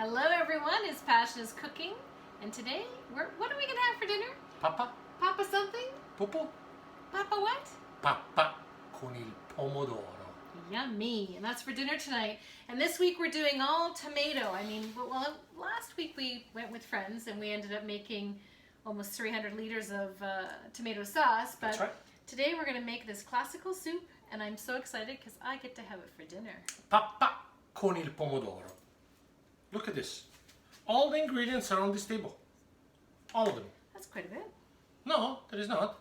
Hello everyone, it's Passion's Cooking, and today, what are we going to have for dinner? Pappa? Papa something? Popo? Papa what? Pappa con il pomodoro. Yummy, and that's for dinner tonight. And this week we're doing all tomato. Well, last week we went with friends and we ended up making almost 300 liters of tomato sauce. But That's right. Today we're going to make this classical soup, and I'm so excited because I get to have it for dinner. Pappa con il pomodoro. Look at this. All the ingredients are on this table. All of them. That's quite a bit. No, there is not.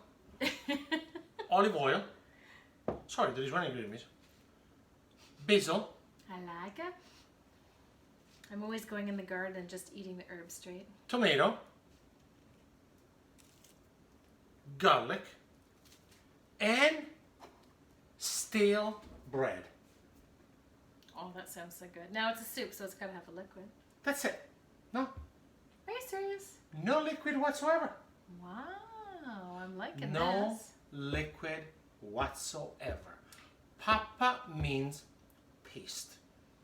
Olive oil. Sorry, there is one ingredient. Basil. I like it. I'm always going in the garden and just eating the herbs straight. Tomato. Garlic. And stale bread. Oh, that sounds so good. Now it's a soup, so it's got to have a liquid. That's it. No. Are you serious? No liquid whatsoever. Wow, I'm liking No this. liquid whatsoever. Pappa means paste.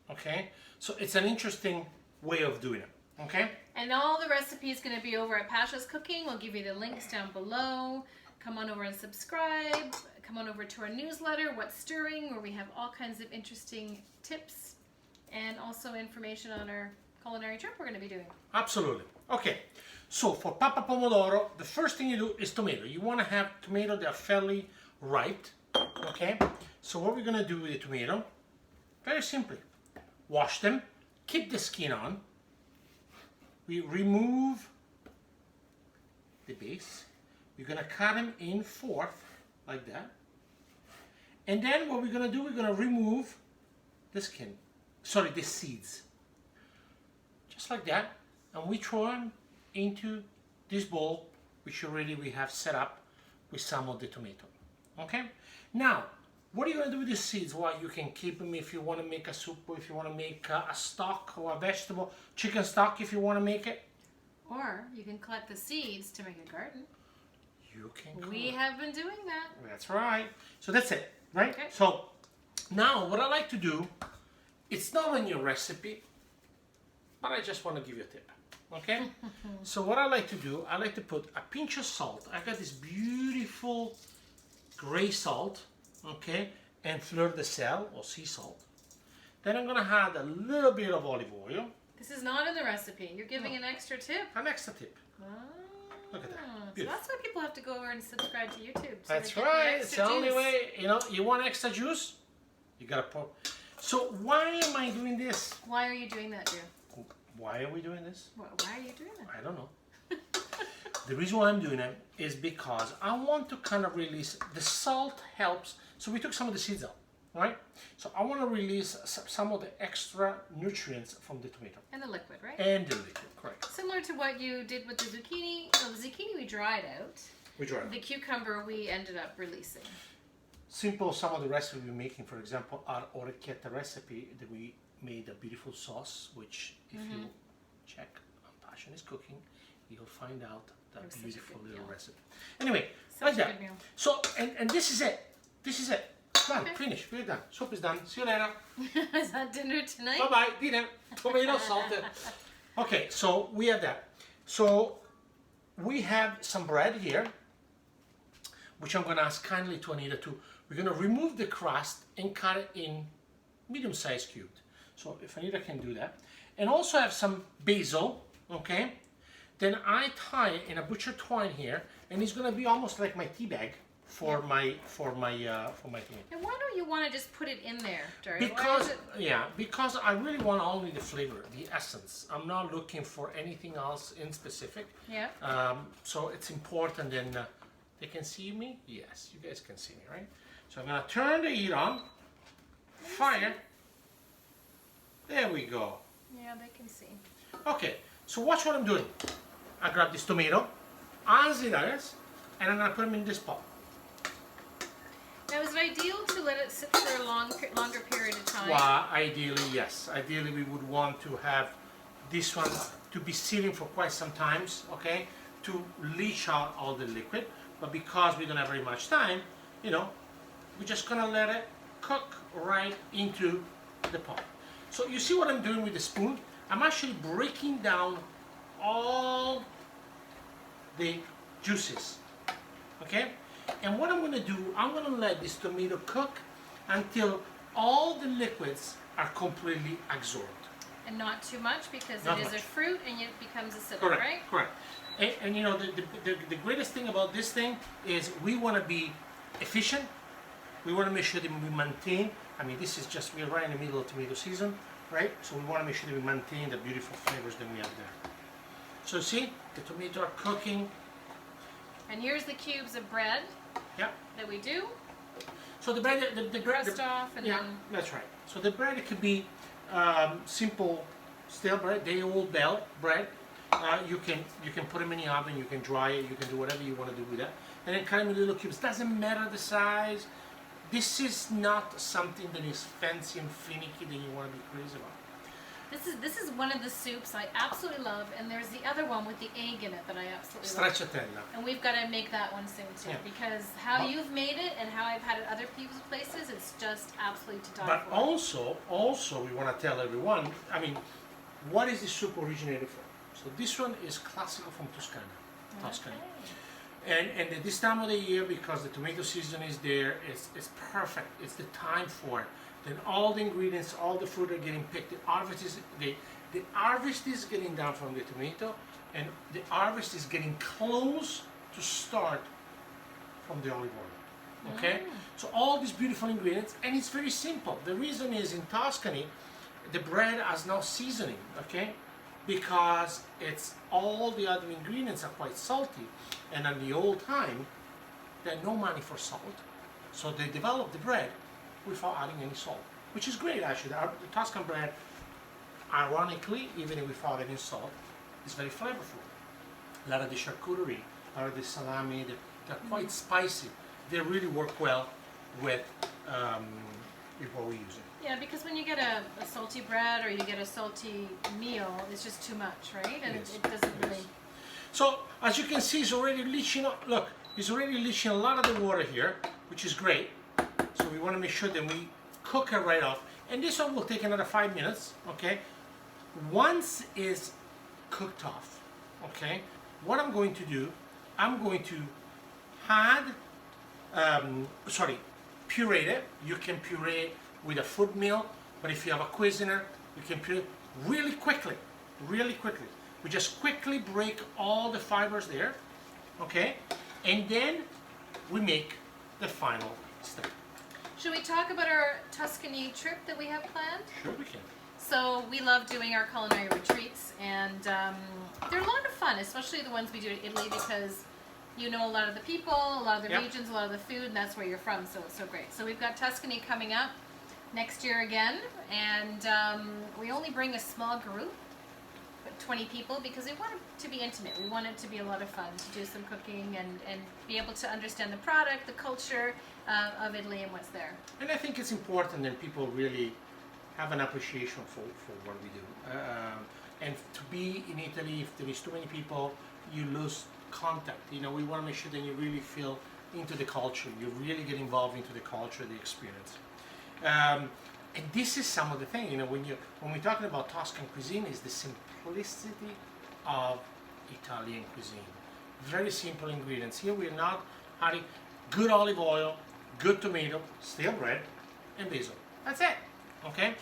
Okay? So it's an interesting way of doing it. Okay? And all the recipes going to be over at Pasha's Cooking. We'll give you the links down below. Come on over and subscribe. Come on over to our newsletter, What's Stirring, where we have all kinds of interesting tips and also information on our culinary trip we're going to be doing. Absolutely. Okay. So for Pappa Pomodoro, the first thing you do is tomato. You want to have tomato that are fairly ripe. Okay? So what we're going to do with the tomato, very simply, wash them, keep the skin on. We remove the base. We're going to cut them in fourth, like that. And then what we're going to do, we're going to remove the skin. Sorry, the seeds. Just like that. And we throw them into this bowl, which already we have set up with some of the tomato. Okay? Now, what are you going to do with the seeds? Well, you can keep them if you want to make a soup, or if you want to make a stock or a vegetable. Chicken stock if you want to make it. Or you can collect the seeds to make a garden. You can. We have been doing that. That's right. So that's it, right? Okay. So now what I like to do, it's not on your recipe, but I just want to give you a tip. Okay? So what I like to do, I like to put a pinch of salt. I got this beautiful gray salt, okay, and fleur de sel or sea salt. Then I'm gonna add a little bit of olive oil. This is not in the recipe. You're giving an extra tip. An extra tip. Oh. Look at that. So Beautiful. that's why people have to go over and subscribe to YouTube. So That's they get right. It's the only juice. way. You want extra juice? You gotta pour. So why am I doing this? Why are you doing that, dear? Why are we doing this? Why are you doing that? I don't know. The reason why I'm doing it is because I want to kind of release, the salt helps. So we took some of the seeds out, right? So I want to release some of the extra nutrients from the tomato. And the liquid, right? And the liquid, correct. Similar to what you did with the zucchini. Well, the zucchini we dried out. We dried it. The cucumber we ended up releasing. Simple, some of the recipes we're making, for example, our orecchietta recipe that we made a beautiful sauce, which if you check on Passion is Cooking, you'll find out that beautiful little recipe. Anyway, like that. So, and this is it. This is it. Done, finished, we're done. Soup is done. See you later. Is that dinner tonight? Bye-bye, dinner. Tomato salted. Okay, so we have that. So we have some bread here, which I'm going to ask kindly to Anita to. We're going to remove the crust and cut it in medium-sized cubed. So if Anita can do that. And also have some basil, okay? Then I tie it in a butcher twine here, and it's going to be almost like my tea bag for my tomato. And why don't you want to just put it in there, Dario? Because I really want only the flavor, the essence. I'm not looking for anything else in specific. Yeah. So it's important, and they can see me. Yes, you guys can see me, right? So I'm gonna turn the heat on. Fire. There we go. Yeah, they can see. Okay. So watch what I'm doing. I grab this tomato, as it is, and I'm gonna put them in this pot. Now, is it ideal to let it sit for a longer period of time? Well, ideally, yes. Ideally, we would want to have this one to be sitting for quite some times, okay, to leach out all the liquid. But because we don't have very much time, we're just gonna let it cook right into the pot. So you see what I'm doing with the spoon? I'm actually breaking down all the juices, okay? And what I'm going to do, I'm going to let this tomato cook until all the liquids are completely absorbed. And not too much because Not it is much. a fruit and it becomes acidic, Correct, right? correct. And you know, the greatest thing about this thing is we want to be efficient. We want to make sure that we maintain, I mean, this is just, we're right in the middle of tomato season, right? So we want to make sure that we maintain the beautiful flavors that we have there. So see, the tomatoes are cooking. And here's the cubes of bread Yeah. that we do. So the bread, the Crust off and yeah, then... that's right. So the bread, it could be simple stale bread, day-old bread. You can put them in the oven, you can dry it, you can do whatever you want to do with that. And then cut them in little cubes. Doesn't matter the size. This is not something that is fancy and finicky that you want to be crazy about. This is one of the soups I absolutely love, and there's the other one with the egg in it that I absolutely love. Stracciatella. And we've got to make that one soon too, Yeah. because how you've made it and how I've had it other people's places, it's just absolutely to die But for. also we want to tell everyone, I mean, what is this soup originated from? So this one is classical from Tuscany. And at this time of the year, because the tomato season is there, it's perfect. It's the time for it. Then all the ingredients, all the fruit are getting picked. The harvest is getting down from the tomato, and the harvest is getting close to start from the olive oil. Okay? So all these beautiful ingredients, and it's very simple. The reason is in Tuscany, the bread has no seasoning, okay? Because it's all the other ingredients are quite salty, and in the old time, they had no money for salt, so they developed the bread without adding any salt, which is great actually. The Tuscan bread, ironically, even without any salt, is very flavorful. A lot of the charcuterie, a lot of the salami, they're quite spicy. They really work well with what we're using. Yeah, because when you get a salty bread or you get a salty meal, it's just too much, right? And it doesn't really... So, as you can see, it's already leaching up. Look, it's already leaching a lot of the water here, which is great. So we want to make sure that we cook it right off. And this one will take another 5 minutes, okay? Once it's cooked off, okay, what I'm going to do, I'm going to add, puree it. You can puree it with a food mill, but if you have a Cuisinart, you can puree it really quickly, really quickly. We just quickly break all the fibers there, okay? And then we make the final step. Should we talk about our Tuscany trip that we have planned? Sure we can. So we love doing our culinary retreats, and they're a lot of fun, especially the ones we do in Italy, because you know a lot of the people, a lot of the regions, a lot of the food, and that's where you're from, so it's so great. So we've got Tuscany coming up next year again, and we only bring a small group, but 20 people, because we want it to be intimate. We want it to be a lot of fun, to do some cooking and be able to understand the product, the culture of Italy and what's there. And I think it's important that people really have an appreciation for what we do. And to be in Italy, if there is too many people, you lose contact. You know, we want to make sure that you really feel into the culture. You really get involved into the culture, the experience. And this is some of the thing, you know, when we're talking about Tuscan cuisine, is the simplicity of Italian cuisine. Very simple ingredients. Here we're not adding good olive oil, good tomato, stale bread, and basil. That's it. Okay?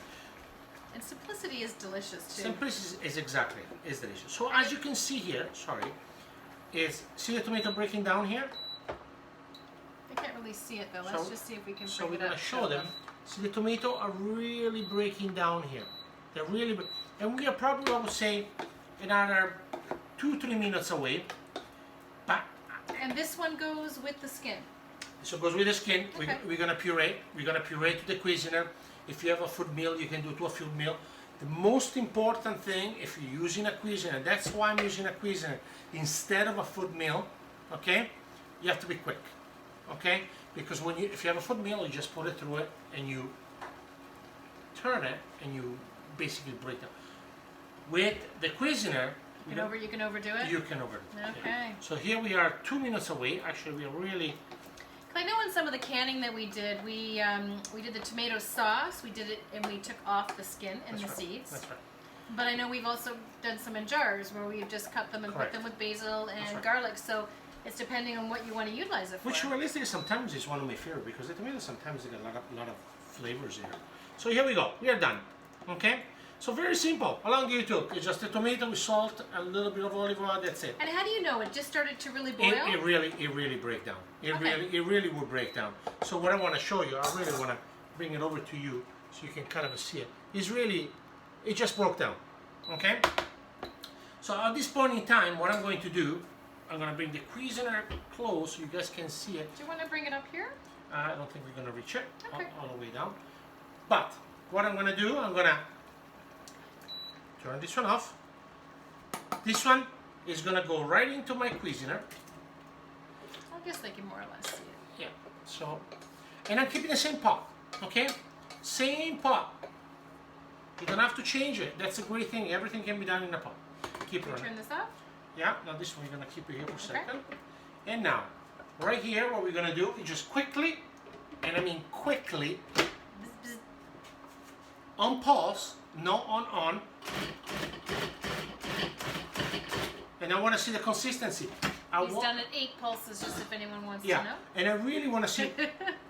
And simplicity is delicious too. Simplicity is exactly, is delicious. So as you can see here, see the tomato breaking down here? I can't really see it though. Let's just see if we can So bring we're it going up. to show them. See, the tomato are really breaking down here. They're really, and we are probably, I would say, another 2-3 minutes away. But And this one goes with the skin. so it goes with the skin. Okay. We're going to puree. We're going to puree to the Cuisinart. If you have a food mill, you can do it to a food mill. The most important thing, if you're using a Cuisinart, that's why I'm using a Cuisinart instead of a food mill. Okay, you have to be quick. Okay, because if you have a food mill, you just put it through it and you turn it and you basically break it. With the Cuisinart, You can overdo it? you can overdo it. Okay. So here we are 2 minutes away. Actually, we are really. I know in some of the canning that we did we did the tomato sauce. We did it and we took off the skin and That's the right. seeds. That's right. But I know we've also done some in jars where we've just cut them and Correct. put them with basil and right. garlic. So it's depending on what you want to utilize it for. Which realistically sometimes is one of my favorite because the tomatoes sometimes they got a lot of flavors in it. So here we go. We are done. Okay? So very simple. How long do you took? It's just a tomato with salt, a little bit of olive oil, that's it. And how do you know it just started to really boil? It really break down. Okay. It really will break down. So what I want to show you, I really want to bring it over to you so you can kind of see it. It just broke down. Okay? So at this point in time, what I'm going to do, I'm going to bring the Cuisinart close so you guys can see it. Do you want to bring it up here? I don't think we're going to reach it Okay. all the way down. But what I'm going to do, I'm going to turn this one off. This one is going to go right into my Cuisinart. I guess they can more or less see it. Yeah. So, and I'm keeping the same pot. Okay? Same pot. You don't have to change it. That's a great thing. Everything can be done in a pot. Keep Can we running. turn this off? Yeah. Now this one, you're going to keep it here for a Okay. second. And now, right here, what we're going to do is just quickly, and I mean quickly, Bzz, bzz. on pause, no on. And I want to see the consistency. He's done it 8 pulses just if anyone wants to Yeah, know. and I really want to see,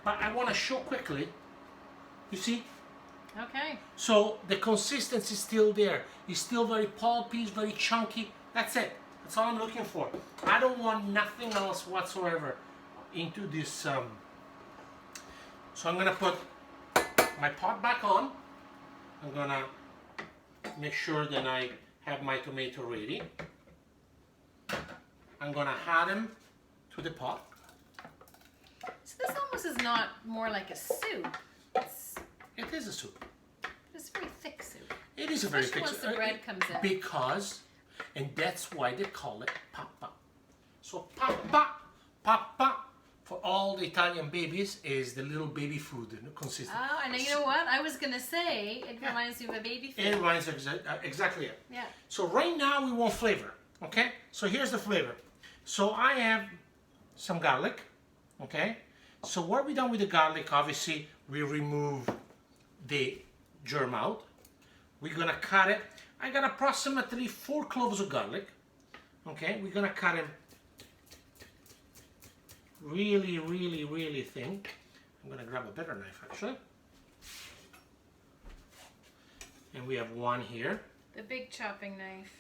but I want to show quickly. You see? Okay. So the consistency is still there. It's still very pulpy, it's very chunky. That's it. That's all I'm looking for. I don't want nothing else whatsoever into this. So I'm gonna put my pot back on. I'm gonna make sure that I have my tomato ready. I'm gonna add them to the pot. So this almost is not more like a soup. It is a soup. It's very thick soup. It is a very Especially thick once the bread comes in. Because, and that's why they call it Pappa. So Pappa, for all the Italian babies, is the little baby food consistency. Oh, and you know what? I was going to say, it reminds me of a baby food. It reminds exactly it. Yeah. So right now we want flavor, okay? So here's the flavor. So I have some garlic, okay? So what we done with the garlic, obviously, we remove the germ out. We're gonna cut it. I got approximately 4 cloves of garlic, okay? We're gonna cut it really thin. I'm gonna grab a better knife, actually. And we have one here. The big chopping knife.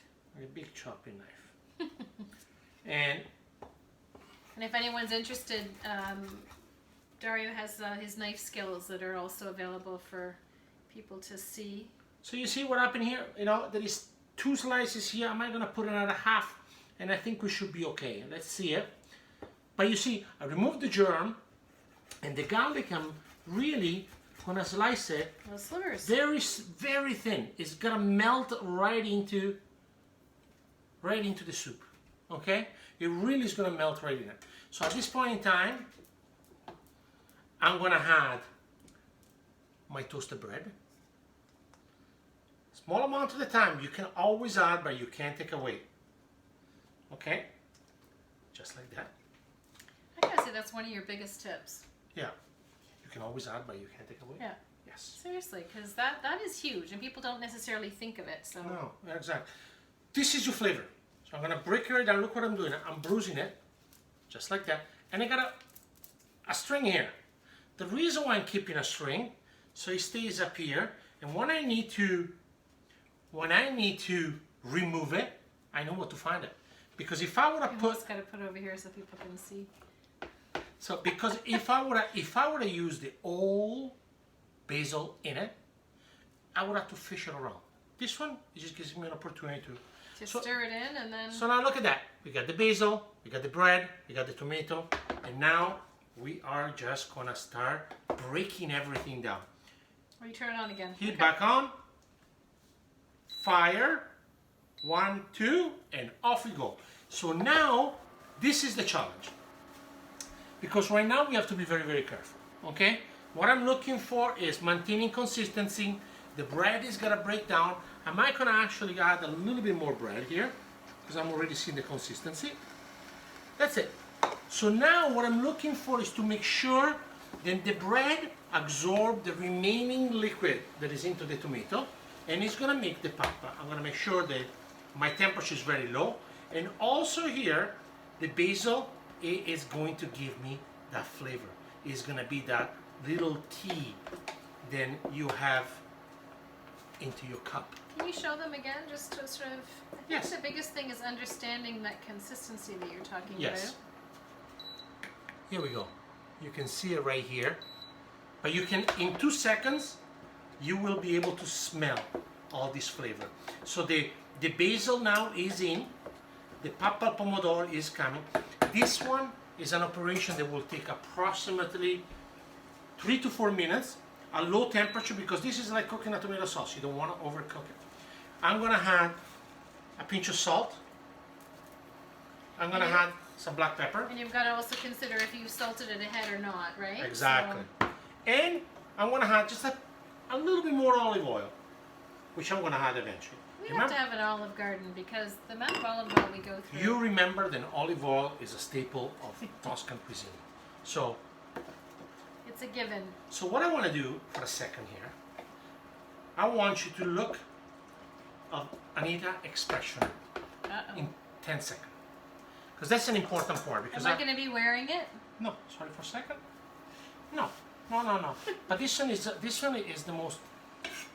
A big chopping knife. And if anyone's interested, Dario has his knife skills that are also available for people to see. so you see what happened here? You know, there is 2 slices here. Am I gonna put another half? And I think we should be okay. Let's see it. But you see, I removed the germ, and the garlic, I'm really gonna slice it Those slivers. very thin. It's gonna melt right into the soup. Okay? It really is gonna melt right in it. So at this point in time, I'm gonna add my toasted bread. Small amount at a time. You can always add, but you can't take away. Okay? Just like that. I gotta say that's one of your biggest tips. Yeah. You can always add, but you can't take away. Yeah. Yes. Seriously, because that is huge, and people don't necessarily think of it. So. No, exactly. This is your flavor. So I'm gonna break it down. Look what I'm doing. I'm bruising it, just like that. And I got a string here. The reason why I'm keeping a string, so it stays up here. And when I need to remove it, I know where to find it. Because if I would have You just gotta put it over here so people can see. So because if I would have used the old basil in it, I would have to fish it around. This one, it just gives me an opportunity to. Just So- stir it in and then. So now look at that. We got the basil, we got the bread, we got the tomato, and now we are just gonna start breaking everything down. Or you turn it on again. Heat Okay. back on. Fire. 1, 2, and off we go. So now, this is the challenge. Because right now we have to be very careful, okay? What I'm looking for is maintaining consistency. The bread is gonna break down. I might gonna actually add a little bit more bread here, because I'm already seeing the consistency. That's it. So now what I'm looking for is to make sure that the bread absorb the remaining liquid that is into the tomato, and it's gonna make the pappa. I'm gonna make sure that my temperature is very low, and also here the basil is going to give me that flavor. It's gonna be that little tea then you have into your cup. Can you show them again, just to sort of, I think Yes. the biggest thing is understanding that consistency that you're talking Yes. about. Here we go. You can see it right here. But you can, in 2 seconds, you will be able to smell all this flavor. So the basil now is in. The Pappa Pomodoro is coming. This one is an operation that will take approximately 3 to 4 minutes at low temperature, because this is like cooking a tomato sauce. You don't want to overcook it. I'm going to add a pinch of salt. I'm going to add some black pepper. And you've got to also consider if you salted it ahead or not, right? Exactly. So, And I'm going to add just a little bit more olive oil, which I'm going to add eventually. we have to have an Olive Garden because the amount of olive oil we go through. You remember that olive oil is a staple of Tuscan cuisine. So It's a given. So what I want to do for a second here, I want you to look at Anita expression Uh-oh. in 10 seconds. Because that's an important part. Because Am I going to be wearing it? No, sorry for a second. No. But this one is the most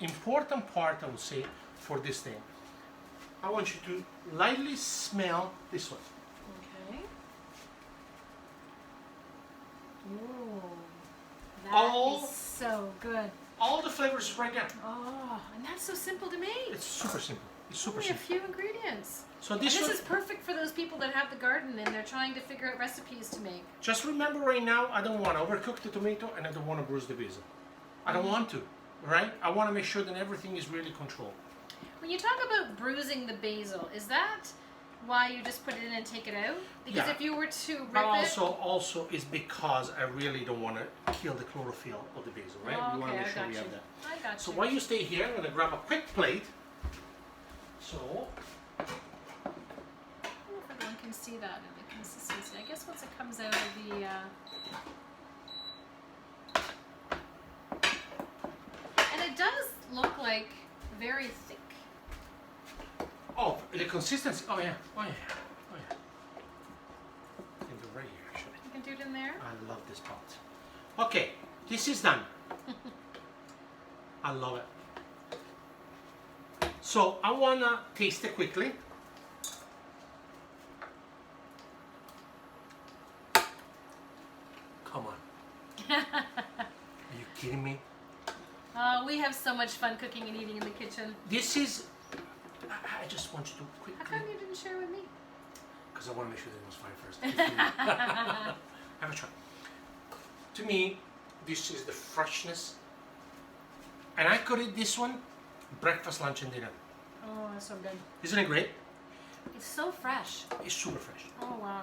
important part, I would say, for this thing. I want you to lightly smell this one. Okay. Ooh. That All- is so good. All the flavors right there. Oh, and that's so simple to make. It's super simple. It's super Only a simple. few ingredients. So And this this one, is perfect for those people that have the garden and they're trying to figure out recipes to make. just remember right now, I don't want to overcook the tomato and I don't want to bruise the basil. I don't want to, right? I want to make sure that everything is really controlled. When you talk about bruising the basil, is that why you just put it in and take it out? Because Yeah. if you were to rip But it... also is because I really don't want to kill the chlorophyll of the basil, right? Oh, We want okay, to make I sure got we you. have that. I got So you. while you stay here, I'm going to grab a quick plate. So, I don't know if everyone can see that in the consistency. I guess once it comes out of the... And it does look like very thick. oh, the consistency. Oh yeah. I can do right here, actually. You can do it in there. I love this pot. Okay, this is done. I love it. So I wanna taste it quickly. Come on. Are you kidding me? Oh, we have so much fun cooking and eating in the kitchen. This is. I just want you to quickly. How come you didn't share with me? Because I want to make sure that it was fine first. Have a try. To me, this is the freshness. And I could eat this one breakfast, lunch, and dinner. Oh, that's so good. Isn't it great? It's so fresh. It's super fresh. Oh, wow.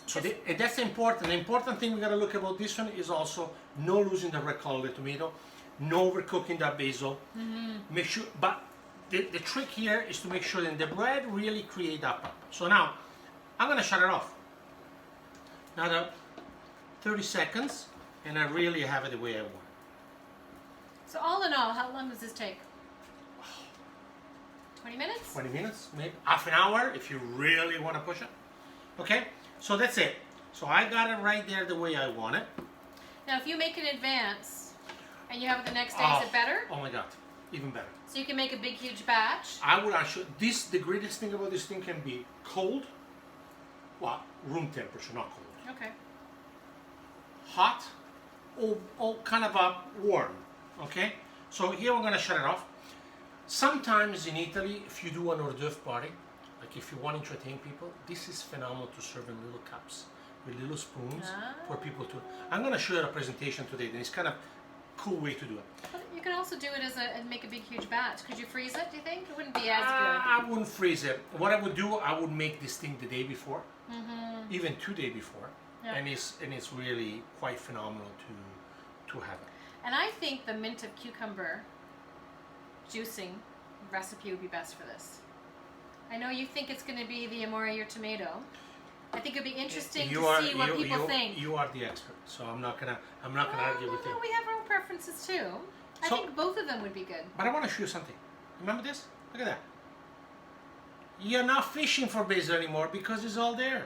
So and that's important. The important thing we gotta look about this one is also no losing the red color of the tomato, no overcooking that basil. Make sure, but the trick here is to make sure that the bread really create that pop. So now, I'm gonna shut it off. Another 30 seconds, and I really have it the way I want. So all in all, how long does this take? 20 minutes? 20 minutes, maybe half an hour if you really want to push it. Okay, so that's it. So I got it right there the way I want it. Now, if you make in advance and you have it the next day, is it better? Oh my God, even better. So you can make a big, huge batch. I would actually, the greatest thing about this thing can be cold, well, room temperature, not cold. Okay. Hot, or kind of warm, okay? So here we're gonna shut it off. Sometimes in Italy, if you do an hors d'oeuvre party, like if you want to entertain people, this is phenomenal to serve in little cups with little spoons for people to. I'm gonna show you a presentation today, and it's kind of cool way to do it. But you can also do it as and make a big, huge batch. Could you freeze it, do you think? It wouldn't be as good. I wouldn't freeze it. What I would do, I would make this thing the day before, even 2 days before, Yeah. and it's really quite phenomenal to have it. And I think the mint of cucumber juicing recipe would be best for this. I know you think it's going to be the amore your tomato. I think it'd be interesting to see what people think. You are the expert, so I'm not gonna argue with you. No, we have our own preferences too. I So- think both of them would be good. But I want to show you something. Remember this? Look at that. You're not fishing for basil anymore because it's all there.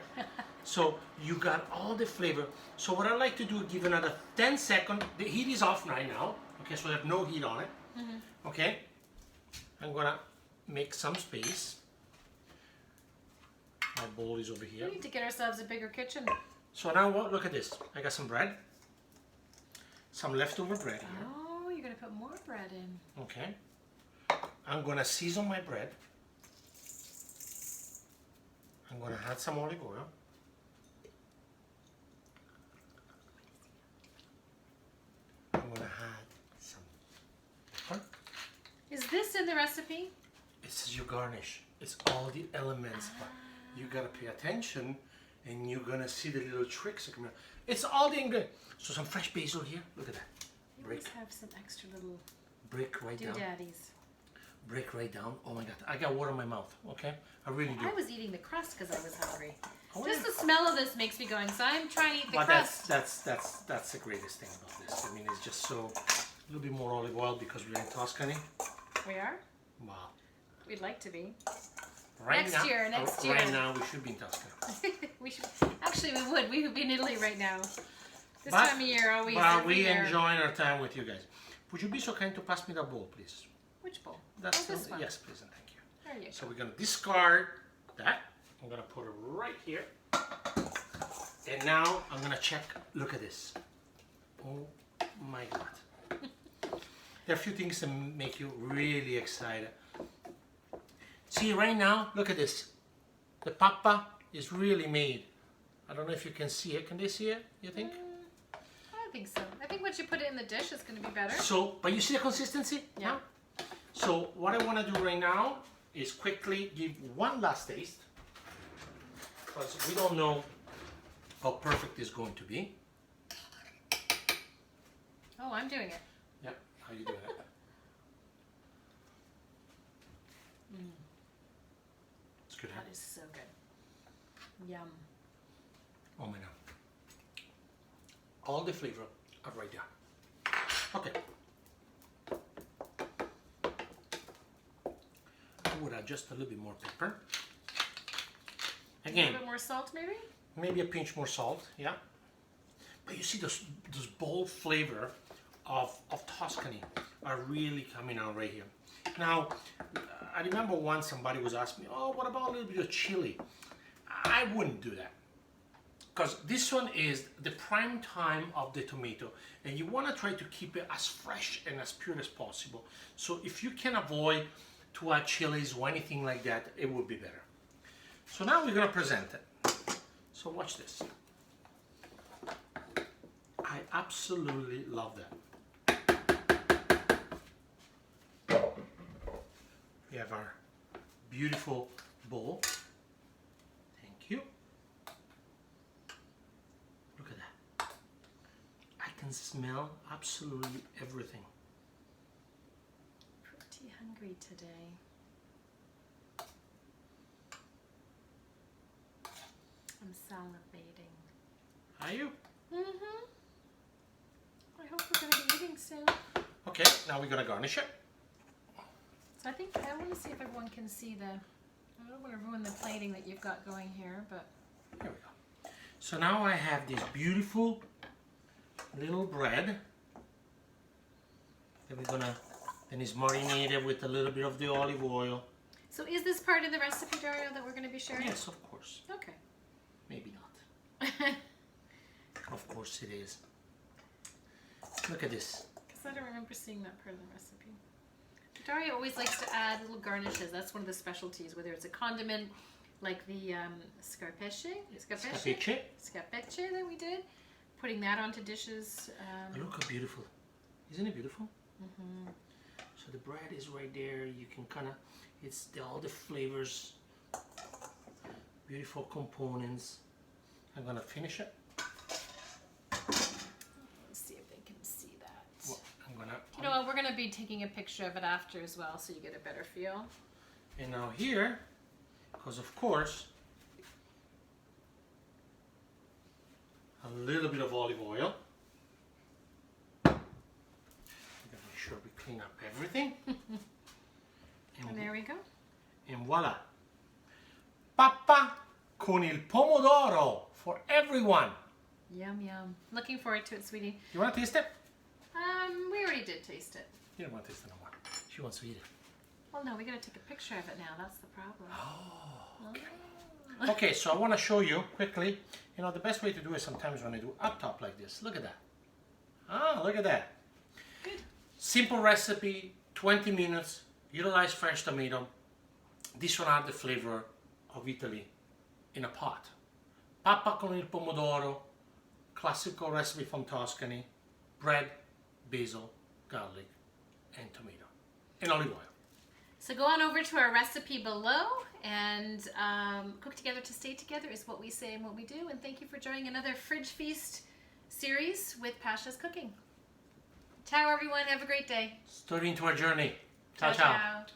So you got all the flavor. So what I like to do, give another 10 seconds. The heat is off right now. Okay, so there's no heat on it. Okay. I'm gonna make some space. My bowl is over here. We need to get ourselves a bigger kitchen. So now what? Look at this. I got some bread. Some leftover bread here. Oh, you're gonna put more bread in. Okay. I'm gonna season my bread. I'm gonna add some olive oil. I'm gonna add some pepper. Is this in the recipe? This is your garnish. It's all the elements, but you gotta pay attention, and you're gonna see the little tricks that come out. It's all the ingredients. So some fresh basil here. Look at that. You always have some extra little Break right down. doodaddies. Break right down. Oh my God, I got water in my mouth. Okay, I really do. I was eating the crust because I was hungry. Oh, Just yeah. the smell of this makes me going, so I'm trying to eat the But crust. that's the greatest thing about this. I mean, it's just so a little bit more olive oil because we're in Tuscany. We are? Wow. We'd like to be. Right Next year. Right now, we should be in Tuscany. We should. Actually, we would. We would be in Italy right now. This But- time of year, always. But we everywhere. enjoying our time with you guys. Would you be so kind to pass me that bowl, please? Which bowl? That's this one. Yes, please, and thank you. There you So go. we're gonna discard that. I'm gonna put it right here. And now I'm gonna check. Look at this. Oh my God. There are a few things that make you really excited. See right now, look at this. The Pappa is really made. I don't know if you can see it. Can they see it, you think? I think so. I think once you put it in the dish, it's going to be better. So, but you see the consistency? Yeah. Huh? So what I want to do right now is quickly give one last taste. Because we don't know how perfect it's going to be. Oh, I'm doing it. Yep, how you doing it? It's good, huh? That is so good. Yum. Oh my God. All the flavor are right there. Okay. I would add just a little bit more pepper. A Again, little bit more salt, maybe? maybe a pinch more salt, yeah. But you see this bold flavor of Tuscany are really coming out right here. Now, I remember once somebody was asking me, oh, what about a little bit of chili? I wouldn't do that. Because this one is the prime time of the tomato, and you want to try to keep it as fresh and as pure as possible. So if you can avoid to add chilies or anything like that, it would be better. So now we're going to present it. So watch this. I absolutely love that. We have our beautiful bowl. Thank you. Look at that. I can smell absolutely everything. Pretty hungry today. I'm salivating. Are you? Mm-hmm. I hope we're going to be eating soon. Okay, now we're gonna garnish it. So I think I want to see if everyone can see the. I don't want to ruin the plating that you've got going here, but Here we go. So now I have this beautiful little bread that we're gonna, then it's marinated with a little bit of the olive oil. so is this part of the recipe, Dario, that we're going to be sharing? Yes, of course. Okay. Maybe not. Of course it is. Look at this. Because I don't remember seeing that part of the recipe. Dario always likes to add little garnishes. That's one of the specialties, whether it's a condiment like the scarpecce that we did. Putting that onto dishes. Look how beautiful. Isn't it beautiful? Mm-hmm. So the bread is right there. You can kind of, it's all the flavors, beautiful components. I'm gonna finish it. Let's see if they can see that. Well, I'm gonna. You know what? We're going to be taking a picture of it after as well, so you get a better feel. And now here, because of course, a little bit of olive oil. We're gonna make sure we clean up everything. And there we go. And voila. Pappa con il pomodoro for everyone. Yum, yum. Looking forward to it, sweetie. You want to taste it? We already did taste it. You don't want to taste it no more. She wants to eat it. Well, no, we gotta take a picture of it now. That's the problem. Oh, okay. Okay, so I want to show you quickly. You know, the best way to do it sometimes when I do up top like this. Look at that. Ah, look at that. Good. Simple recipe, 20 minutes. Utilize fresh tomato. This one are the flavor of Italy in a pot. Pappa con il pomodoro, classical recipe from Tuscany. Bread, basil, garlic, and tomato, and olive oil. So go on over to our recipe below, and cook together to stay together is what we say and what we do. And thank you for joining another Fridge Feast series with Pasha's Cooking. Ciao, everyone. Have a great day. Starting into our journey. Ciao, Ciao, ciao. ciao.